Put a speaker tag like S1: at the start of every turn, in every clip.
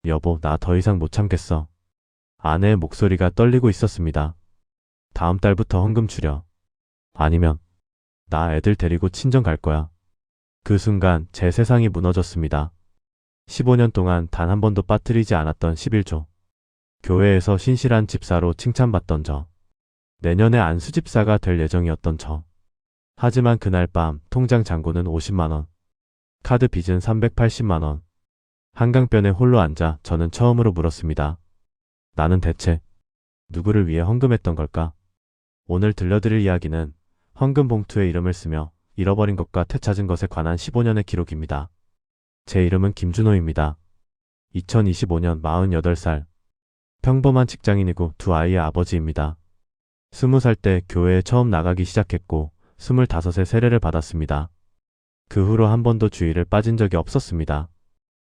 S1: 여보, 나 더 이상 못 참겠어. 아내의 목소리가 떨리고 있었습니다. 다음 달부터 헌금 줄여. 아니면 나 애들 데리고 친정 갈 거야. 그 순간 제 세상이 무너졌습니다. 15년 동안 단 한 번도 빠뜨리지 않았던 11조. 교회에서 신실한 집사로 칭찬받던 저. 내년에 안수 집사가 될 예정이었던 저. 하지만 그날 밤 통장 잔고는 50만 원. 카드 빚은 380만 원. 한강변에 홀로 앉아 저는 처음으로 물었습니다. 나는 대체 누구를 위해 헌금했던 걸까? 오늘 들려드릴 이야기는 헌금 봉투에 이름을 쓰며 잃어버린 것과 되찾은 것에 관한 15년의 기록입니다. 제 이름은 김준호입니다. 2025년 48살. 평범한 직장인이고 두 아이의 아버지입니다. 20살 때 교회에 처음 나가기 시작했고 25세 세례를 받았습니다. 그 후로 한 번도 주일을 빠진 적이 없었습니다.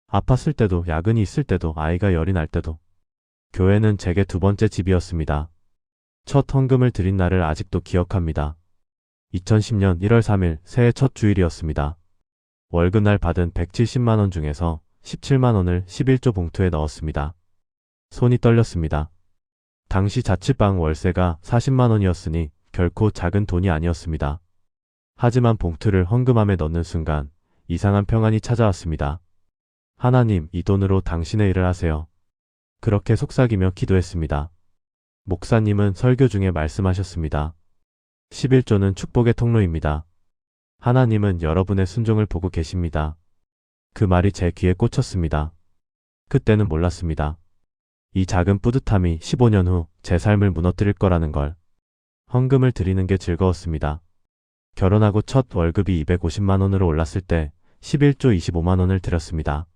S1: 아팠을 때도, 야근이 있을 때도, 아이가 열이 날 때도. 교회는 제게 두 번째 집이었습니다. 첫 헌금을 드린 날을 아직도 기억합니다. 2010년 1월 3일 새해 첫 주일이었습니다. 월급날 받은 170만 원 중에서 17만 원을 11조 봉투에 넣었습니다. 손이 떨렸습니다. 당시 자취방 월세가 40만 원이었으니 결코 작은 돈이 아니었습니다. 하지만 봉투를 헌금함에 넣는 순간 이상한 평안이 찾아왔습니다. 하나님, 이 돈으로 당신의 일을 하세요. 그렇게 속삭이며 기도했습니다. 목사님은 설교 중에 말씀하셨습니다. 11조는 축복의 통로입니다. 하나님은 여러분의 순종을 보고 계십니다. 그 말이 제 귀에 꽂혔습니다. 그때는 몰랐습니다. 이 작은 뿌듯함이 15년 후 제 삶을 무너뜨릴 거라는 걸. 헌금을 드리는 게 즐거웠습니다. 결혼하고 첫 월급이 250만 원으로 올랐을 때 11조 25만 원을 드렸습니다.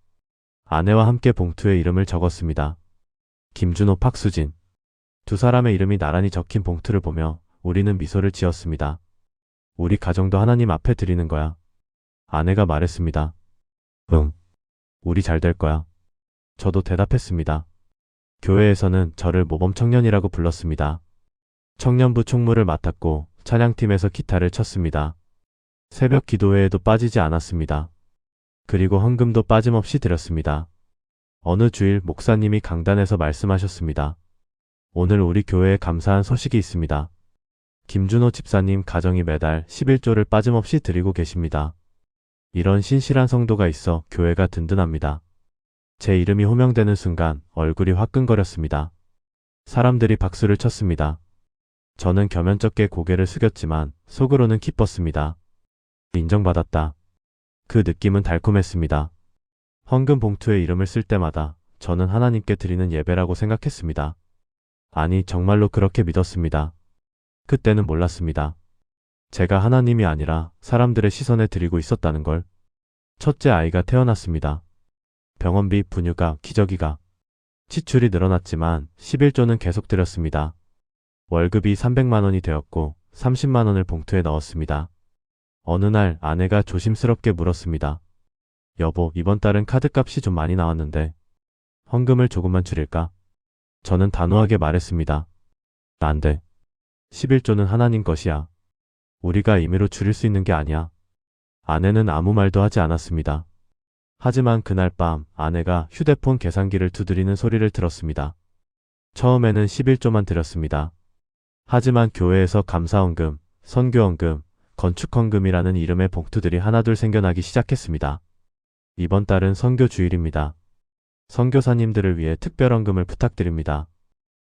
S1: 아내와 함께 봉투에 이름을 적었습니다. 김준호, 박수진. 두 사람의 이름이 나란히 적힌 봉투를 보며 우리는 미소를 지었습니다. 우리 가정도 하나님 앞에 드리는 거야. 아내가 말했습니다. 응. 우리 잘 될 거야. 저도 대답했습니다. 교회에서는 저를 모범 청년이라고 불렀습니다. 청년부 총무를 맡았고 찬양팀에서 기타를 쳤습니다. 새벽 기도회에도 빠지지 않았습니다. 그리고 헌금도 빠짐없이 드렸습니다. 어느 주일 목사님이 강단에서 말씀하셨습니다. 오늘 우리 교회에 감사한 소식이 있습니다. 김준호 집사님 가정이 매달 11조를 빠짐없이 드리고 계십니다. 이런 신실한 성도가 있어 교회가 든든합니다. 제 이름이 호명되는 순간 얼굴이 화끈거렸습니다. 사람들이 박수를 쳤습니다. 저는 겸연쩍게 고개를 숙였지만 속으로는 기뻤습니다. 인정받았다. 그 느낌은 달콤했습니다. 헌금 봉투에 이름을 쓸 때마다 저는 하나님께 드리는 예배라고 생각했습니다. 아니, 정말로 그렇게 믿었습니다. 그때는 몰랐습니다. 제가 하나님이 아니라 사람들의 시선에 드리고 있었다는 걸. 첫째 아이가 태어났습니다. 병원비, 분유가, 기저귀가. 지출이 늘어났지만 11조는 계속 드렸습니다. 월급이 300만 원이 되었고 30만 원을 봉투에 넣었습니다. 어느 날 아내가 조심스럽게 물었습니다. 여보, 이번 달은 카드값이 좀 많이 나왔는데 헌금을 조금만 줄일까? 저는 단호하게 말했습니다. 안 돼. 11조는 하나님 것이야. 우리가 임의로 줄일 수 있는 게 아니야. 아내는 아무 말도 하지 않았습니다. 하지만 그날 밤 아내가 휴대폰 계산기를 두드리는 소리를 들었습니다. 처음에는 11조만 드렸습니다. 하지만 교회에서 감사헌금, 선교헌금, 건축헌금이라는 이름의 봉투들이 하나둘 생겨나기 시작했습니다. 이번 달은 선교 주일입니다. 선교사님들을 위해 특별헌금을 부탁드립니다.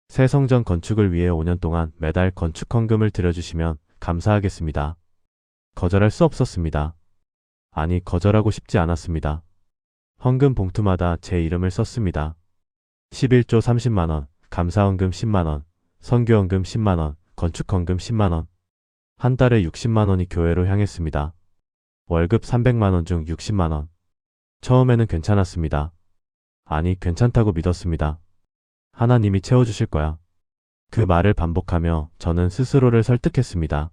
S1: 새 성전 건축을 위해 5년 동안 매달 건축헌금을 들여주시면 감사하겠습니다. 거절할 수 없었습니다. 아니, 거절하고 싶지 않았습니다. 헌금 봉투마다 제 이름을 썼습니다. 11조 30만원, 감사헌금 10만원, 선교헌금 10만원, 건축헌금 10만원. 한 달에 60만원이 교회로 향했습니다. 월급 300만원 중 60만원. 처음에는 괜찮았습니다. 아니, 괜찮다고 믿었습니다. 하나님이 채워주실 거야. 그 말을 반복하며 저는 스스로를 설득했습니다.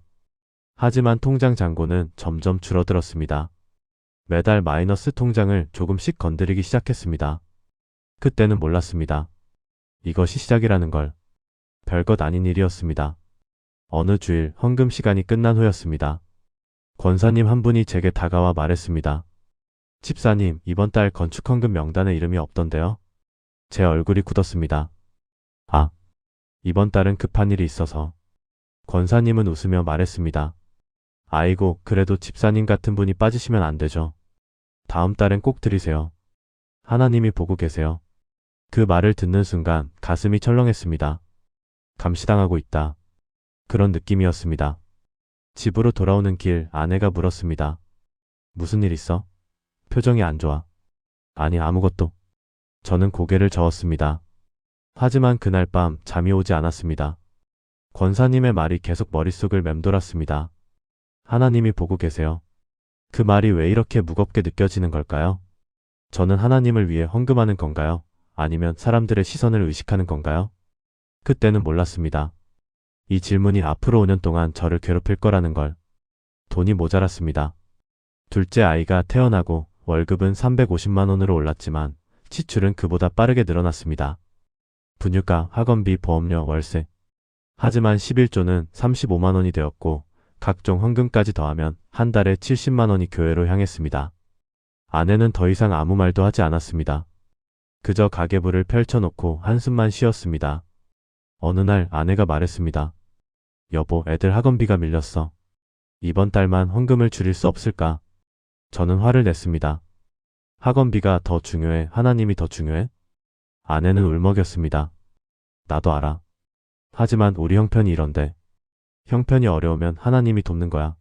S1: 하지만 통장 잔고는 점점 줄어들었습니다. 매달 마이너스 통장을 조금씩 건드리기 시작했습니다. 그때는 몰랐습니다. 이것이 시작이라는 걸. 별것 아닌 일이었습니다. 어느 주일 헌금 시간이 끝난 후였습니다. 권사님 한 분이 제게 다가와 말했습니다. 집사님, 이번 달 건축헌금 명단에 이름이 없던데요? 제 얼굴이 굳었습니다. 아, 이번 달은 급한 일이 있어서. 권사님은 웃으며 말했습니다. 아이고, 그래도 집사님 같은 분이 빠지시면 안 되죠. 다음 달엔 꼭 드리세요. 하나님이 보고 계세요. 그 말을 듣는 순간 가슴이 철렁했습니다. 감시당하고 있다. 그런 느낌이었습니다. 집으로 돌아오는 길 아내가 물었습니다. 무슨 일 있어? 표정이 안 좋아. 아니, 아무것도. 저는 고개를 저었습니다. 하지만 그날 밤 잠이 오지 않았습니다. 권사님의 말이 계속 머릿속을 맴돌았습니다. 하나님이 보고 계세요. 그 말이 왜 이렇게 무겁게 느껴지는 걸까요? 저는 하나님을 위해 헌금하는 건가요? 아니면 사람들의 시선을 의식하는 건가요? 그때는 몰랐습니다. 이 질문이 앞으로 5년 동안 저를 괴롭힐 거라는 걸. 돈이 모자랐습니다. 둘째 아이가 태어나고 월급은 350만 원으로 올랐지만 지출은 그보다 빠르게 늘어났습니다. 분유가, 학원비, 보험료, 월세. 하지만 11조는 35만 원이 되었고 각종 헌금까지 더하면 한 달에 70만 원이 교회로 향했습니다. 아내는 더 이상 아무 말도 하지 않았습니다. 그저 가계부를 펼쳐놓고 한숨만 쉬었습니다. 어느 날 아내가 말했습니다. 여보, 애들 학원비가 밀렸어. 이번 달만 헌금을 줄일 수 없을까? 저는 화를 냈습니다. 학원비가 더 중요해? 하나님이 더 중요해? 아내는 울먹였습니다. 나도 알아. 하지만 우리 형편이 이런데. 형편이 어려우면 하나님이 돕는 거야.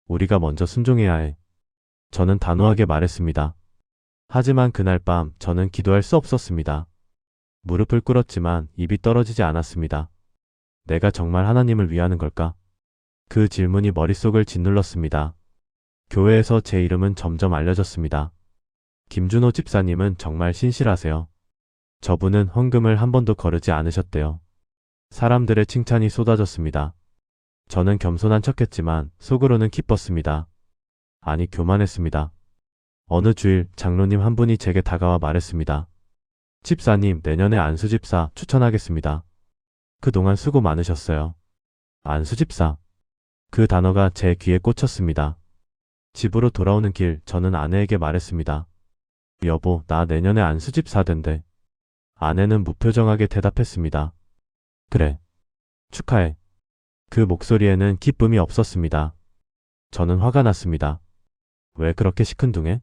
S1: 우리가 먼저 순종해야 해. 저는 단호하게 말했습니다. 하지만 그날 밤 저는 기도할 수 없었습니다. 무릎을 꿇었지만 입이 떨어지지 않았습니다. 내가 정말 하나님을 위하는 걸까? 그 질문이 머릿속을 짓눌렀습니다. 교회에서 제 이름은 점점 알려졌습니다. 김준호 집사님은 정말 신실하세요. 저분은 헌금을 한 번도 거르지 않으셨대요. 사람들의 칭찬이 쏟아졌습니다. 저는 겸손한 척했지만 속으로는 기뻤습니다. 아니, 교만했습니다. 어느 주일 장로님 한 분이 제게 다가와 말했습니다. 집사님, 내년에 안수집사 추천하겠습니다. 그동안 수고 많으셨어요. 안수집사. 그 단어가 제 귀에 꽂혔습니다. 집으로 돌아오는 길 저는 아내에게 말했습니다. 여보, 나 내년에 안수집사 된대. 아내는 무표정하게 대답했습니다. 그래. 축하해. 그 목소리에는 기쁨이 없었습니다. 저는 화가 났습니다. 왜 그렇게 시큰둥해?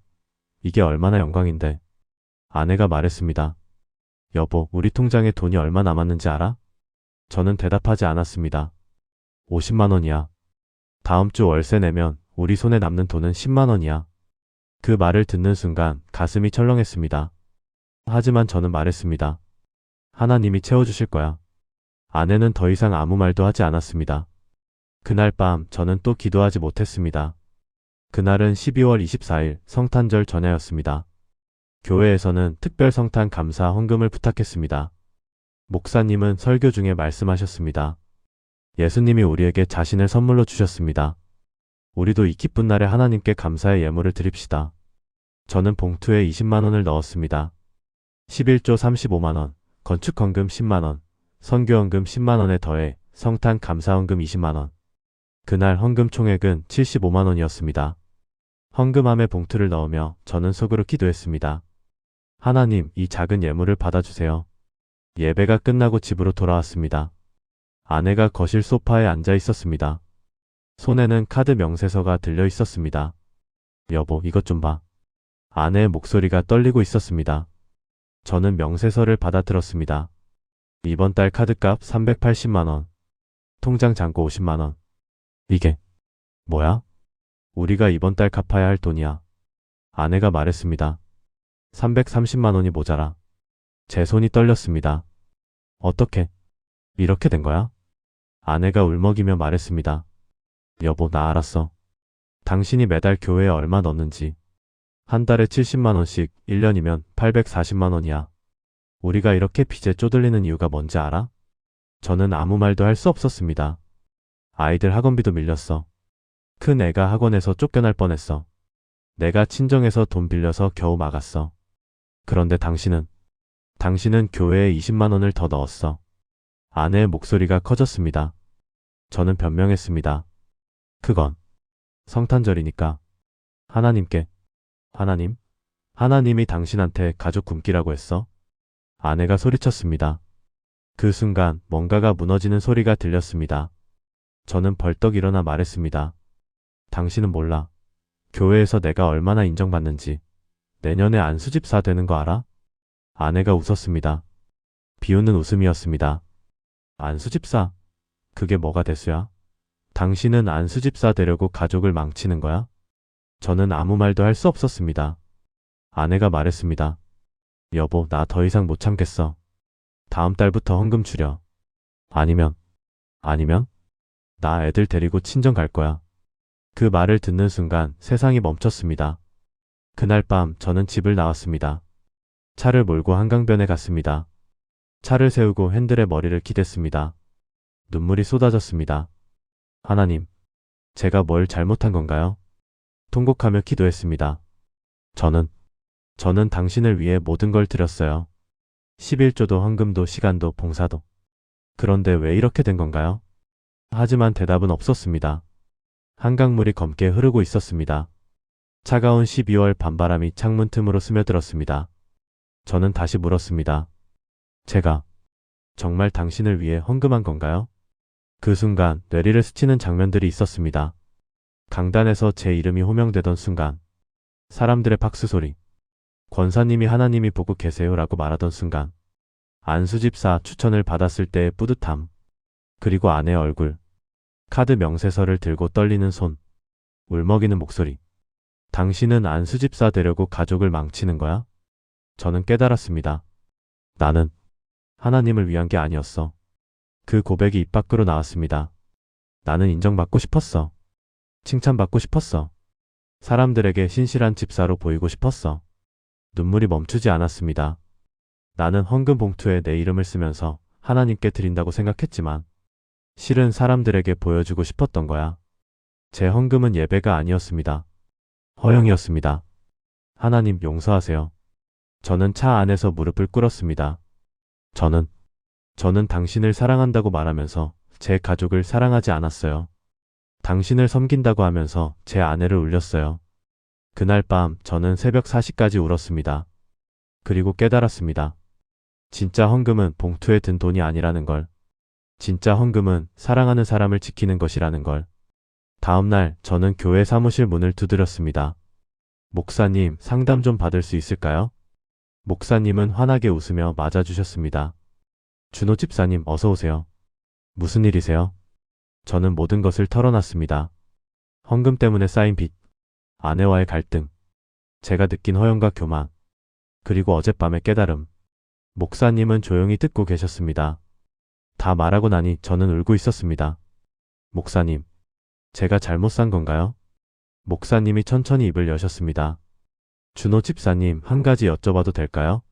S1: 이게 얼마나 영광인데. 아내가 말했습니다. 여보, 우리 통장에 돈이 얼마 남았는지 알아? 저는 대답하지 않았습니다. 50만 원이야. 다음 주 월세 내면 우리 손에 남는 돈은 10만 원이야. 그 말을 듣는 순간 가슴이 철렁했습니다. 하지만 저는 말했습니다. 하나님이 채워주실 거야. 아내는 더 이상 아무 말도 하지 않았습니다. 그날 밤 저는 또 기도하지 못했습니다. 그날은 12월 24일 성탄절 전야였습니다. 교회에서는 특별 성탄 감사 헌금을 부탁했습니다. 목사님은 설교 중에 말씀하셨습니다. 예수님이 우리에게 자신을 선물로 주셨습니다. 우리도 이 기쁜 날에 하나님께 감사의 예물을 드립시다. 저는 봉투에 20만 원을 넣었습니다. 11조 35만 원, 건축헌금 10만 원, 선교헌금 10만 원에 더해 성탄 감사헌금 20만 원. 그날 헌금 총액은 75만 원이었습니다. 헌금함에 봉투를 넣으며 저는 속으로 기도했습니다. 하나님, 이 작은 예물을 받아주세요. 예배가 끝나고 집으로 돌아왔습니다. 아내가 거실 소파에 앉아 있었습니다. 손에는 카드 명세서가 들려 있었습니다. 여보, 이것 좀 봐. 아내의 목소리가 떨리고 있었습니다. 저는 명세서를 받아들었습니다. 이번 달 카드값 380만 원. 통장 잔고 50만 원. 이게 뭐야? 우리가 이번 달 갚아야 할 돈이야. 아내가 말했습니다. 330만 원이 모자라. 제 손이 떨렸습니다. 어떻게 이렇게 된 거야? 아내가 울먹이며 말했습니다. 여보, 나 알았어. 당신이 매달 교회에 얼마 넣는지. 한 달에 70만 원씩 1년이면 840만 원이야. 우리가 이렇게 빚에 쪼들리는 이유가 뭔지 알아? 저는 아무 말도 할 수 없었습니다. 아이들 학원비도 밀렸어. 큰 애가 학원에서 쫓겨날 뻔했어. 내가 친정에서 돈 빌려서 겨우 막았어. 그런데 당신은 교회에 20만 원을 더 넣었어. 아내의 목소리가 커졌습니다. 저는 변명했습니다. 그건 성탄절이니까. 하나님께. 하나님이 당신한테 가족 굶기라고 했어? 아내가 소리쳤습니다. 그 순간 뭔가가 무너지는 소리가 들렸습니다. 저는 벌떡 일어나 말했습니다. 당신은 몰라. 교회에서 내가 얼마나 인정받는지. 내년에 안수집사 되는 거 알아? 아내가 웃었습니다. 비웃는 웃음이었습니다. 안수집사? 그게 뭐가 대수야? 당신은 안수집사 되려고 가족을 망치는 거야? 저는 아무 말도 할 수 없었습니다. 아내가 말했습니다. 여보, 나 더 이상 못 참겠어. 다음 달부터 헌금 줄여. 아니면, 나 애들 데리고 친정 갈 거야. 그 말을 듣는 순간 세상이 멈췄습니다. 그날 밤 저는 집을 나왔습니다. 차를 몰고 한강변에 갔습니다. 차를 세우고 핸들에 머리를 기댔습니다. 눈물이 쏟아졌습니다. 하나님, 제가 뭘 잘못한 건가요? 통곡하며 기도했습니다. 저는 당신을 위해 모든 걸 드렸어요. 11조도 헌금도 시간도 봉사도. 그런데 왜 이렇게 된 건가요? 하지만 대답은 없었습니다. 한강물이 검게 흐르고 있었습니다. 차가운 12월 밤바람이 창문 틈으로 스며들었습니다. 저는 다시 물었습니다. 제가 정말 당신을 위해 헌금한 건가요? 그 순간 뇌리를 스치는 장면들이 있었습니다. 강단에서 제 이름이 호명되던 순간, 사람들의 박수 소리, 권사님이 하나님이 보고 계세요라고 말하던 순간, 안수집사 추천을 받았을 때의 뿌듯함, 그리고 아내의 얼굴, 카드 명세서를 들고 떨리는 손, 울먹이는 목소리. 당신은 안수집사 되려고 가족을 망치는 거야? 저는 깨달았습니다. 나는 하나님을 위한 게 아니었어. 그 고백이 입 밖으로 나왔습니다. 나는 인정받고 싶었어. 칭찬받고 싶었어. 사람들에게 신실한 집사로 보이고 싶었어. 눈물이 멈추지 않았습니다. 나는 헌금 봉투에 내 이름을 쓰면서 하나님께 드린다고 생각했지만 실은 사람들에게 보여주고 싶었던 거야. 제 헌금은 예배가 아니었습니다. 허영이었습니다. 하나님 용서하세요. 저는 차 안에서 무릎을 꿇었습니다. 저는 당신을 사랑한다고 말하면서 제 가족을 사랑하지 않았어요. 당신을 섬긴다고 하면서 제 아내를 울렸어요. 그날 밤 저는 새벽 4시까지 울었습니다. 그리고 깨달았습니다. 진짜 헌금은 봉투에 든 돈이 아니라는 걸. 진짜 헌금은 사랑하는 사람을 지키는 것이라는 걸. 다음 날 저는 교회 사무실 문을 두드렸습니다. 목사님, 상담 좀 받을 수 있을까요? 목사님은 환하게 웃으며 맞아주셨습니다. 준호 집사님, 어서 오세요. 무슨 일이세요? 저는 모든 것을 털어놨습니다. 헌금 때문에 쌓인 빚, 아내와의 갈등, 제가 느낀 허영과 교만, 그리고 어젯밤의 깨달음. 목사님은 조용히 듣고 계셨습니다. 다 말하고 나니 저는 울고 있었습니다. 목사님, 제가 잘못 산 건가요? 목사님이 천천히 입을 여셨습니다. 준호 집사님, 한 가지 여쭤봐도 될까요?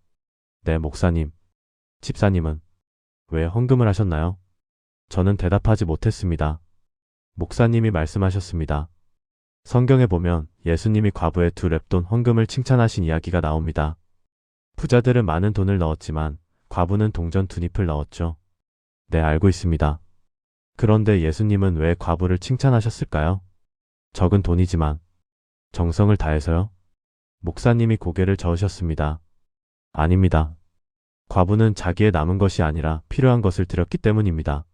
S1: 네, 목사님. 집사님은 왜 헌금을 하셨나요? 저는 대답하지 못했습니다. 목사님이 말씀하셨습니다. 성경에 보면 예수님이 과부의 2렙돈 헌금을 칭찬하신 이야기가 나옵니다. 부자들은 많은 돈을 넣었지만 과부는 동전 2잎을 넣었죠. 네, 알고 있습니다. 그런데 예수님은 왜 과부를 칭찬하셨을까요? 적은 돈이지만 정성을 다해서요? 목사님이 고개를 저으셨습니다. 아닙니다. 과부는 자기의 남은 것이 아니라 필요한 것을 드렸기 때문입니다.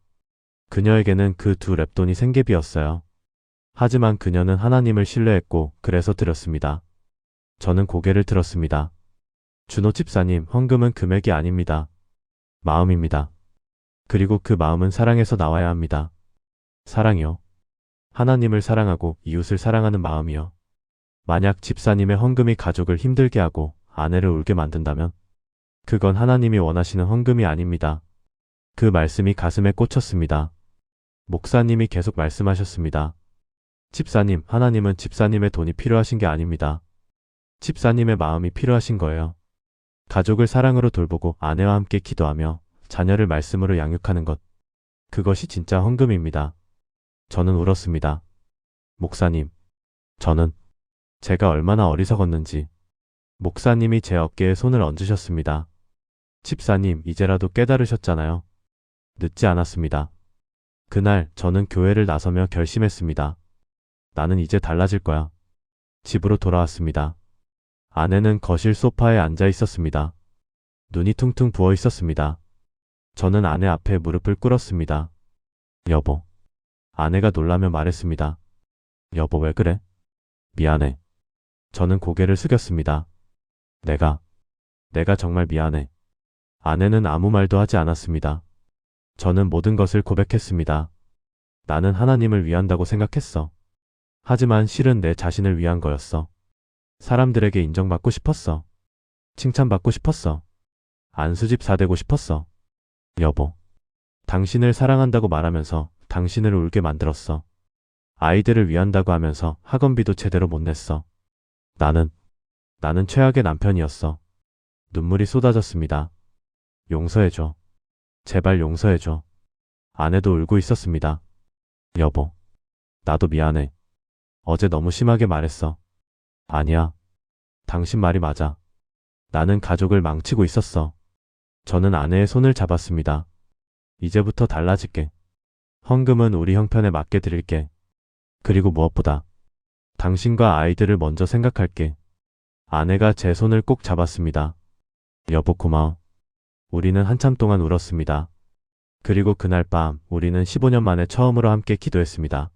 S1: 그녀에게는 그 2렙돈이 생계비였어요. 하지만 그녀는 하나님을 신뢰했고 그래서 드렸습니다. 저는 고개를 들었습니다. 준호 집사님, 헌금은 금액이 아닙니다. 마음입니다. 그리고 그 마음은 사랑에서 나와야 합니다. 사랑이요. 하나님을 사랑하고 이웃을 사랑하는 마음이요. 만약 집사님의 헌금이 가족을 힘들게 하고 아내를 울게 만든다면 그건 하나님이 원하시는 헌금이 아닙니다. 그 말씀이 가슴에 꽂혔습니다. 목사님이 계속 말씀하셨습니다. 집사님, 하나님은 집사님의 돈이 필요하신 게 아닙니다. 집사님의 마음이 필요하신 거예요. 가족을 사랑으로 돌보고 아내와 함께 기도하며 자녀를 말씀으로 양육하는 것. 그것이 진짜 헌금입니다. 저는 울었습니다. 목사님, 저는 제가 얼마나 어리석었는지. 목사님이 제 어깨에 손을 얹으셨습니다. 집사님, 이제라도 깨달으셨잖아요. 늦지 않았습니다. 그날 저는 교회를 나서며 결심했습니다. 나는 이제 달라질 거야. 집으로 돌아왔습니다. 아내는 거실 소파에 앉아 있었습니다. 눈이 퉁퉁 부어 있었습니다. 저는 아내 앞에 무릎을 꿇었습니다. 여보. 아내가 놀라며 말했습니다. 여보 왜 그래? 미안해. 저는 고개를 숙였습니다. 내가 정말 미안해. 아내는 아무 말도 하지 않았습니다. 저는 모든 것을 고백했습니다. 나는 하나님을 위한다고 생각했어. 하지만 실은 내 자신을 위한 거였어. 사람들에게 인정받고 싶었어. 칭찬받고 싶었어. 안수집사 되고 싶었어. 여보. 당신을 사랑한다고 말하면서 당신을 울게 만들었어. 아이들을 위한다고 하면서 학원비도 제대로 못 냈어. 나는 최악의 남편이었어. 눈물이 쏟아졌습니다. 용서해줘. 제발 용서해줘. 아내도 울고 있었습니다. 여보. 나도 미안해. 어제 너무 심하게 말했어. 아니야. 당신 말이 맞아. 나는 가족을 망치고 있었어. 저는 아내의 손을 잡았습니다. 이제부터 달라질게. 헌금은 우리 형편에 맞게 드릴게. 그리고 무엇보다 당신과 아이들을 먼저 생각할게. 아내가 제 손을 꼭 잡았습니다. 여보 고마워. 우리는 한참 동안 울었습니다. 그리고 그날 밤 우리는 15년 만에 처음으로 함께 기도했습니다.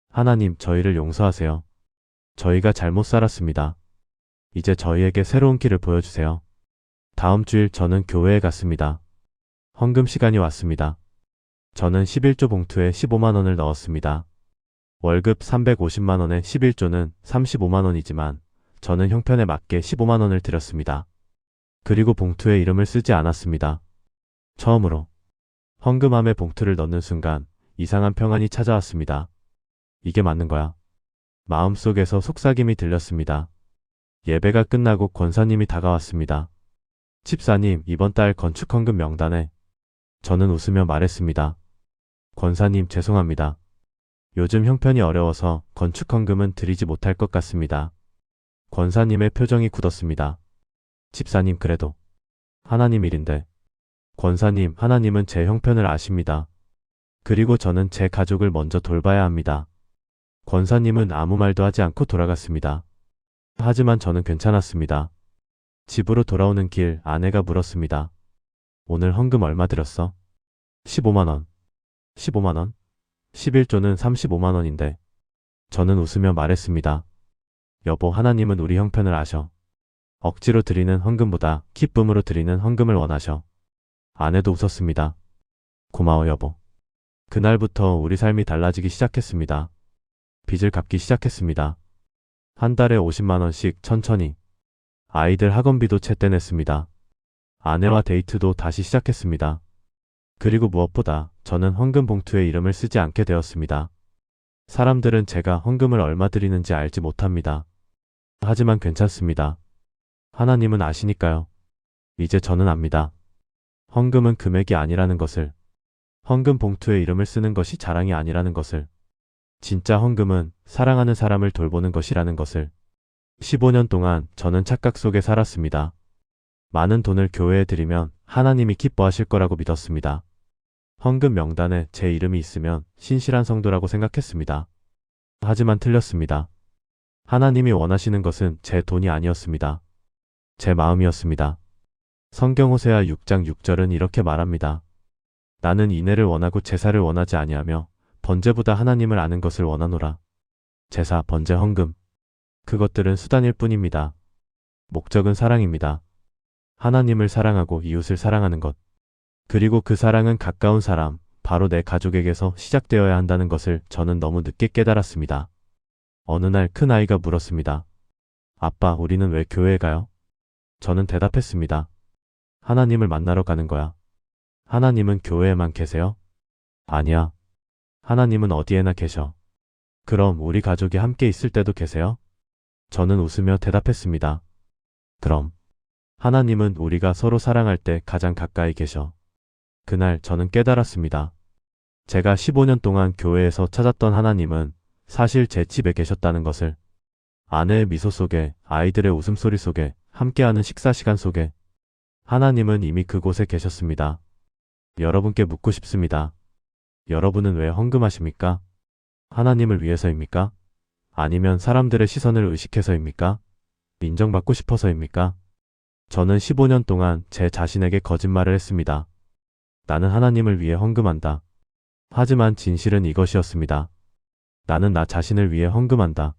S1: 하나님, 저희를 용서하세요. 저희가 잘못 살았습니다. 이제 저희에게 새로운 길을 보여주세요. 다음 주일 저는 교회에 갔습니다. 헌금 시간이 왔습니다. 저는 11조 봉투에 15만 원을 넣었습니다. 월급 350만 원에 11조는 35만 원이지만 저는 형편에 맞게 15만 원을 드렸습니다. 그리고 봉투에 이름을 쓰지 않았습니다. 처음으로 헌금함에 봉투를 넣는 순간 이상한 평안이 찾아왔습니다. 이게 맞는 거야. 마음속에서 속삭임이 들렸습니다. 예배가 끝나고 권사님이 다가왔습니다. 집사님, 이번 달 건축 헌금 명단에. 저는 웃으며 말했습니다. 권사님, 죄송합니다. 요즘 형편이 어려워서 건축 헌금은 드리지 못할 것 같습니다. 권사님의 표정이 굳었습니다. 집사님, 그래도 하나님 일인데. 권사님, 하나님은 제 형편을 아십니다. 그리고 저는 제 가족을 먼저 돌봐야 합니다. 권사님은 아무 말도 하지 않고 돌아갔습니다. 하지만 저는 괜찮았습니다. 집으로 돌아오는 길 아내가 물었습니다. 오늘 헌금 얼마 드렸어? 15만 원. 15만 원? 11조는 35만 원인데. 저는 웃으며 말했습니다. 여보, 하나님은 우리 형편을 아셔. 억지로 드리는 헌금보다 기쁨으로 드리는 헌금을 원하셔. 아내도 웃었습니다. 고마워 여보. 그날부터 우리 삶이 달라지기 시작했습니다. 빚을 갚기 시작했습니다. 한 달에 50만 원씩 천천히. 아이들 학원비도 채 냈습니다. 아내와 데이트도 다시 시작했습니다. 그리고 무엇보다 저는 헌금 봉투에 이름을 쓰지 않게 되었습니다. 사람들은 제가 헌금을 얼마 드리는지 알지 못합니다. 하지만 괜찮습니다. 하나님은 아시니까요. 이제 저는 압니다. 헌금은 금액이 아니라는 것을. 헌금 봉투에 이름을 쓰는 것이 자랑이 아니라는 것을. 진짜 헌금은 사랑하는 사람을 돌보는 것이라는 것을. 15년 동안 저는 착각 속에 살았습니다. 많은 돈을 교회에 드리면 하나님이 기뻐하실 거라고 믿었습니다. 헌금 명단에 제 이름이 있으면 신실한 성도라고 생각했습니다. 하지만 틀렸습니다. 하나님이 원하시는 것은 제 돈이 아니었습니다. 제 마음이었습니다. 성경 호세아 6장 6절은 이렇게 말합니다. 나는 인애를 원하고 제사를 원하지 아니하며 번제보다 하나님을 아는 것을 원하노라. 제사, 번제, 헌금. 그것들은 수단일 뿐입니다. 목적은 사랑입니다. 하나님을 사랑하고 이웃을 사랑하는 것. 그리고 그 사랑은 가까운 사람, 바로 내 가족에게서 시작되어야 한다는 것을 저는 너무 늦게 깨달았습니다. 어느 날 큰 아이가 물었습니다. 아빠, 우리는 왜 교회에 가요? 저는 대답했습니다. 하나님을 만나러 가는 거야. 하나님은 교회에만 계세요? 아니야. 하나님은 어디에나 계셔. 그럼 우리 가족이 함께 있을 때도 계세요? 저는 웃으며 대답했습니다. 그럼 하나님은 우리가 서로 사랑할 때 가장 가까이 계셔. 그날 저는 깨달았습니다. 제가 15년 동안 교회에서 찾았던 하나님은 사실 제 집에 계셨다는 것을. 아내의 미소 속에, 아이들의 웃음소리 속에, 함께하는 식사 시간 속에 하나님은 이미 그곳에 계셨습니다. 여러분께 묻고 싶습니다. 여러분은 왜 헌금하십니까? 하나님을 위해서입니까? 아니면 사람들의 시선을 의식해서입니까? 인정받고 싶어서입니까? 저는 15년 동안 제 자신에게 거짓말을 했습니다. 나는 하나님을 위해 헌금한다. 하지만 진실은 이것이었습니다. 나는 나 자신을 위해 헌금한다.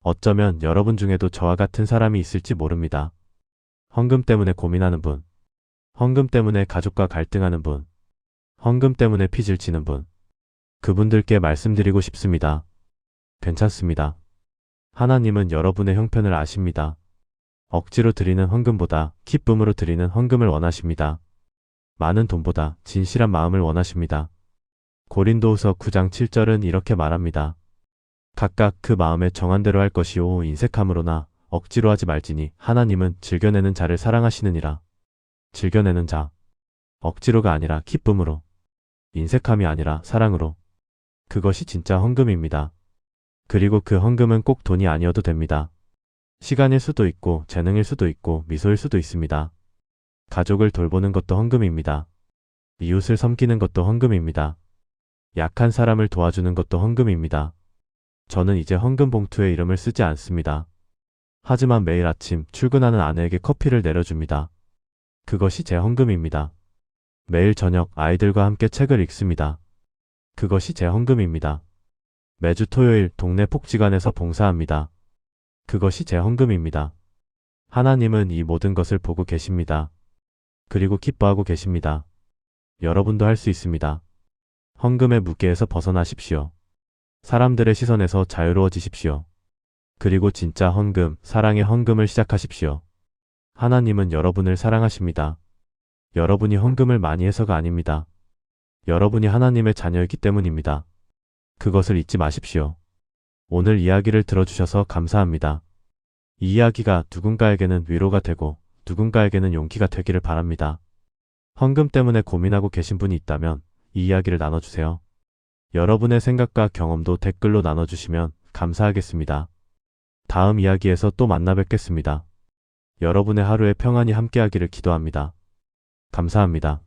S1: 어쩌면 여러분 중에도 저와 같은 사람이 있을지 모릅니다. 헌금 때문에 고민하는 분, 헌금 때문에 가족과 갈등하는 분, 헌금 때문에 빚을 지는 분. 그분들께 말씀드리고 싶습니다. 괜찮습니다. 하나님은 여러분의 형편을 아십니다. 억지로 드리는 헌금보다 기쁨으로 드리는 헌금을 원하십니다. 많은 돈보다 진실한 마음을 원하십니다. 고린도후서 9장 7절은 이렇게 말합니다. 각각 그 마음에 정한 대로 할 것이요 인색함으로나 억지로 하지 말지니 하나님은 즐겨내는 자를 사랑하시느니라. 즐겨내는 자. 억지로가 아니라 기쁨으로. 인색함이 아니라 사랑으로. 그것이 진짜 헌금입니다. 그리고 그 헌금은 꼭 돈이 아니어도 됩니다. 시간일 수도 있고 재능일 수도 있고 미소일 수도 있습니다. 가족을 돌보는 것도 헌금입니다. 이웃을 섬기는 것도 헌금입니다. 약한 사람을 도와주는 것도 헌금입니다. 저는 이제 헌금 봉투에 이름을 쓰지 않습니다. 하지만 매일 아침 출근하는 아내에게 커피를 내려줍니다. 그것이 제 헌금입니다. 매일 저녁 아이들과 함께 책을 읽습니다. 그것이 제 헌금입니다. 매주 토요일 동네 복지관에서 봉사합니다. 그것이 제 헌금입니다. 하나님은 이 모든 것을 보고 계십니다. 그리고 기뻐하고 계십니다. 여러분도 할 수 있습니다. 헌금의 무게에서 벗어나십시오. 사람들의 시선에서 자유로워지십시오. 그리고 진짜 헌금, 사랑의 헌금을 시작하십시오. 하나님은 여러분을 사랑하십니다. 여러분이 헌금을 많이 해서가 아닙니다. 여러분이 하나님의 자녀이기 때문입니다. 그것을 잊지 마십시오. 오늘 이야기를 들어주셔서 감사합니다. 이 이야기가 누군가에게는 위로가 되고 누군가에게는 용기가 되기를 바랍니다. 헌금 때문에 고민하고 계신 분이 있다면 이 이야기를 나눠주세요. 여러분의 생각과 경험도 댓글로 나눠주시면 감사하겠습니다. 다음 이야기에서 또 만나 뵙겠습니다. 여러분의 하루에 평안이 함께하기를 기도합니다. 감사합니다.